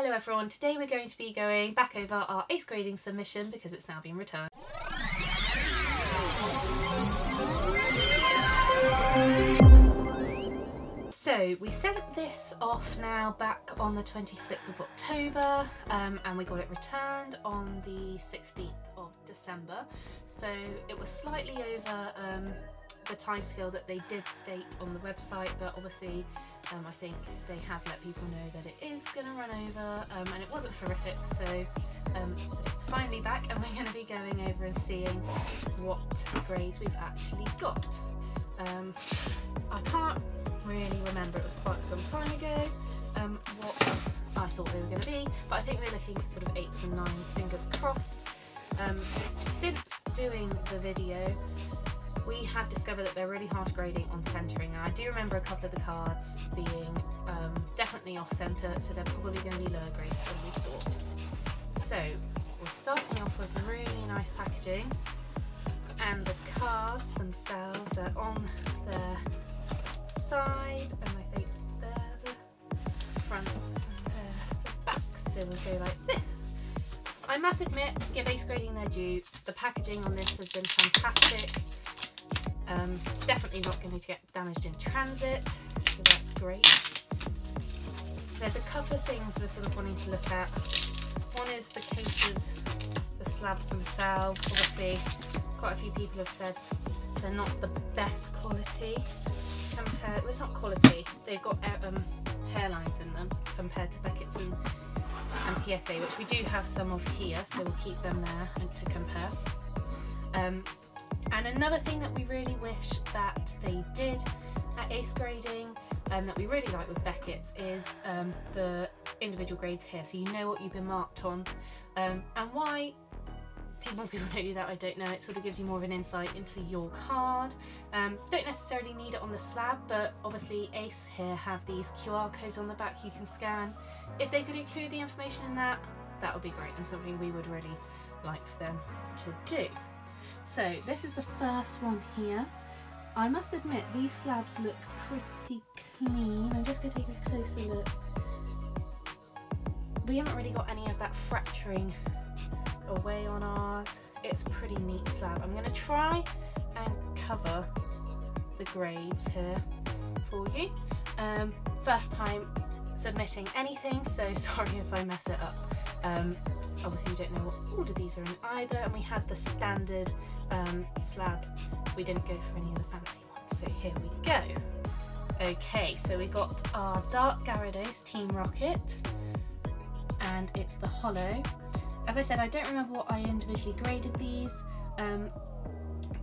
Hello everyone, today we're going to be going back over our ACE grading submission because it's now been returned. So we sent this off now back on the 26th of October and we got it returned on the 16th of December. So it was slightly over the timescale that they did state on the website, but obviously I think they have let people know that it is going to run over and it wasn't horrific, so but it's finally back and we're going to be going over and seeing what grades we've actually got. I can't really remember, it was quite some time ago, what I thought they were going to be, but I think we're looking at sort of 8s and 9s, fingers crossed. Since doing the video, we have discovered that they're really harsh grading on centering, and I do remember a couple of the cards being definitely off centre, so they're probably going to be lower grades than we thought. So we're starting off with really nice packaging, and the cards themselves are on their side, and I think they're the fronts and they're the backs, so we'll go like this. I must admit, give ACE grading their due, the packaging on this has been fantastic. Definitely not going to get damaged in transit, so that's great. There's a couple of things we're sort of wanting to look at. One is the cases, the slabs themselves. Obviously, quite a few people have said they're not the best quality compared, well, it's not quality, they've got hairlines in them compared to Beckett's and PSA, which we do have some of here, so we'll keep them there and to compare. And another thing that we really wish that they did at ACE grading, that we really like with Beckett's, is the individual grades here, so you know what you've been marked on. And why people don't do that, I don't know. It sort of gives you more of an insight into your card. Don't necessarily need it on the slab, but obviously ACE here have these QR codes on the back you can scan. If they could include the information in that, that would be great, and something we would really like for them to do. So this is the first one here. I must admit, these slabs look pretty clean. I'm just going to take a closer look. We haven't really got any of that fracturing away on ours. It's a pretty neat slab. I'm going to try and cover the grades here for you. First time submitting anything, so sorry if I mess it up. Obviously we don't know what order these are in either, and we had the standard slab. We didn't go for any of the fancy ones, so here we go. Okay, so we got our Dark Gyarados Team Rocket, and it's the hollow. As I said, I don't remember what I individually graded these.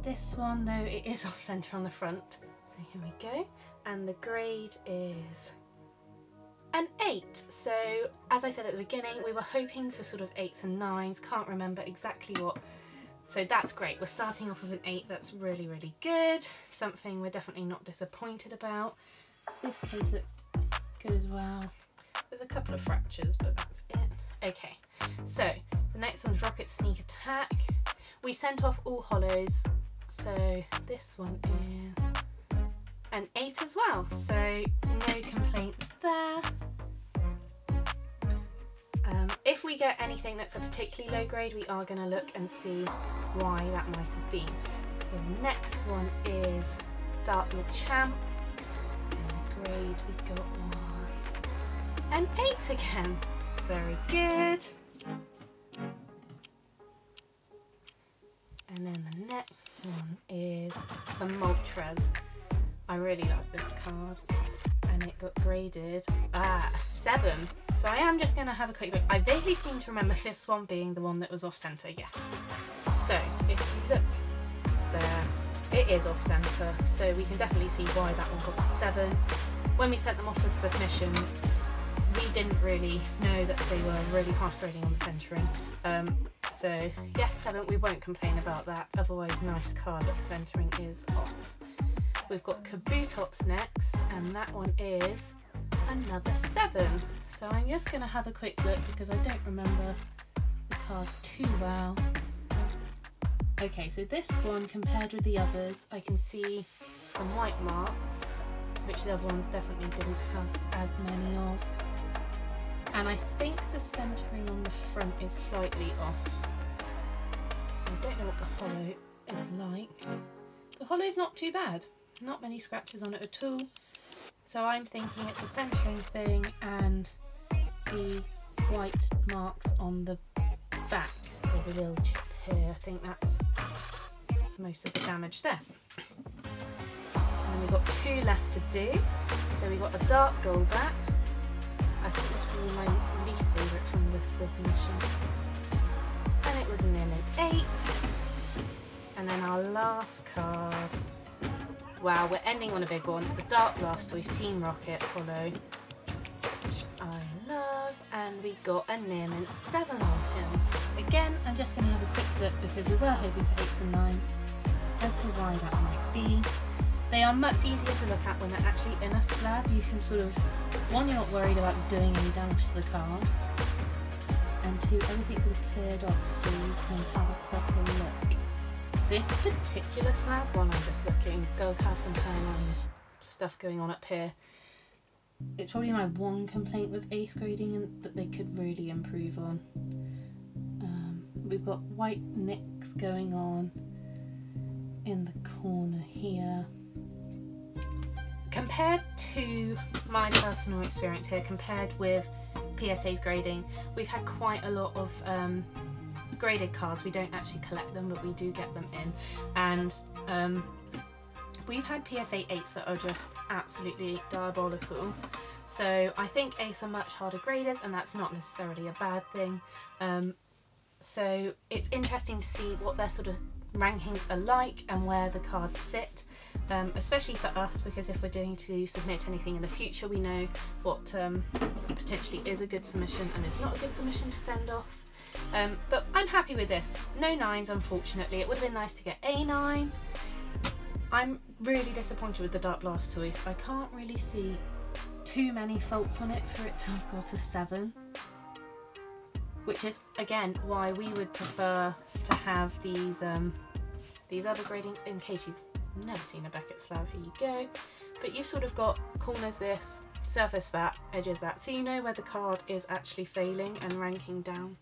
This one though, it is off centre on the front, so here we go, and the grade is an 8. So as I said at the beginning, we were hoping for sort of 8s and 9s, can't remember exactly what, so that's great. We're starting off with an 8, that's really, really good, something we're definitely not disappointed about. This case looks good as well. There's a couple of fractures, but that's it. Okay, so the next one's Rocket Sneak Attack. We sent off all hollows, so this one is an 8 as well, so no complaints there. If we get anything that's a particularly low grade, we are going to look and see why that might have been. So the next one is Dark Champ, and the grade we got was an 8 again. Very good. And then the next one is the Moltres. I really like this card, and it got graded a 7. So I am just going to have a quick look. I vaguely seem to remember this one being the one that was off centre, yes. So if you look there, it is off centre, so we can definitely see why that one got a 7. When we sent them off as submissions, we didn't really know that they were really harsh grading on the centering. So yes, 7, we won't complain about that. Otherwise, nice card, but the centering is off. We've got Kabutops next, and that one is another 7. So I'm just going to have a quick look because I don't remember the cards too well. Okay, so this one compared with the others, I can see some white marks, which the other ones definitely didn't have as many of. And I think the centering on the front is slightly off. I don't know what the hollow is like. The hollow's not too bad. Not many scratches on it at all. So I'm thinking it's a centering thing and the white marks on the back of the little chip here. I think that's most of the damage there. And then we've got 2 left to do. So we've got a dark gold bat. I think this was my least favourite from the submissions. And it was an image 8. And then our last card. Wow, we're ending on a big one. The Dark Blastoise Team Rocket Hollow, which I love. And we got a Nearmint 7 of him. Again, I'm just going to have a quick look because we were hoping for 8s and 9s as to why that might be. They are much easier to look at when they're actually in a slab. You can sort of, one, you're not worried about doing any damage to the card, and 2, everything's sort of cleared off so you can have a proper look. This particular slab one I'm just looking does have some stuff going on up here. It's probably my one complaint with ace grading and that they could really improve on. We've got white nicks going on in the corner here. Compared to my personal experience here, compared with PSA's grading, we've had quite a lot of graded cards. We don't actually collect them, but we do get them in, and we've had PSA 8s that are just absolutely diabolical. So I think 8s are much harder graders, and that's not necessarily a bad thing. So it's interesting to see what their sort of rankings are like and where the cards sit, especially for us, because if we're going to submit anything in the future, we know what potentially is a good submission and is not a good submission to send off. But I'm happy with this. No 9s, unfortunately. It would have been nice to get a 9. I'm really disappointed with the Dark Blastoise. I can't really see too many faults on it for it to have got a 7. Which is, again, why we would prefer to have these other gradings. In case you've never seen a Beckett slab, here you go. But you've sort of got corners this, surface that, edges that, so you know where the card is actually failing and ranking down.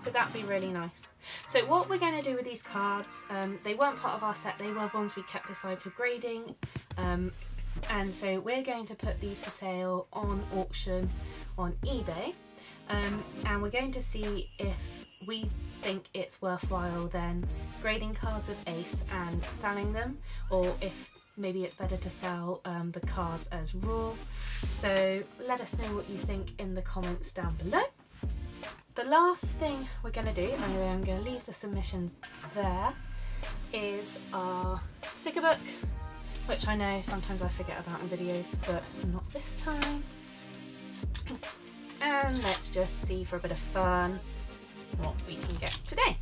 So that'd be really nice. So what we're going to do with these cards, they weren't part of our set, they were ones we kept aside for grading. And so we're going to put these for sale on auction on eBay. And we're going to see if we think it's worthwhile then grading cards with ace and selling them, or if maybe it's better to sell the cards as raw. So let us know what you think in the comments down below. The last thing we're going to do, and I'm going to leave the submissions there, is our sticker book, which I know sometimes I forget about in videos, but not this time. And let's just see for a bit of fun what we can get today.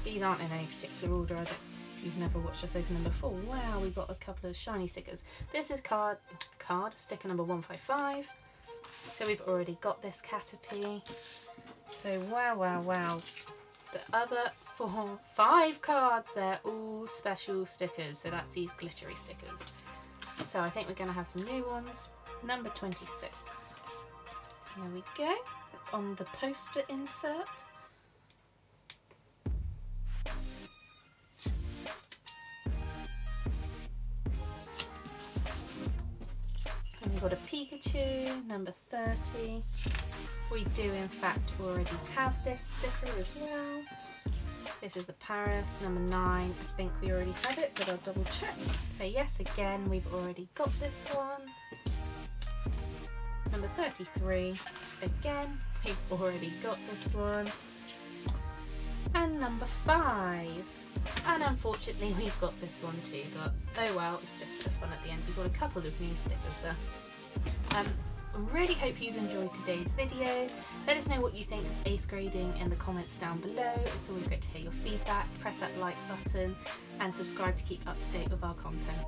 These aren't in any particular order. I don't, if you've never watched us open them before. Wow, we've got a couple of shiny stickers. This is card sticker number 155. So we've already got this Caterpie. So wow. The other 5 cards, they're all special stickers, so that's these glittery stickers. So I think we're going to have some new ones. Number 26. There we go. It's on the poster insert. And we've got a Pikachu, number 30. We do in fact already have this sticker as well. This is the Paris, number 9. I think we already have it, but I'll double check. So yes, again, we've already got this one. Number 33. Again, we've already got this one. And number 5. And unfortunately, we've got this one too, but oh well, it's just for fun at the end. We've got a couple of new stickers there. I really hope you've enjoyed today's video. Let us know what you think of ace grading in the comments down below. It's always great to hear your feedback. Press that like button and subscribe to keep up to date with our content.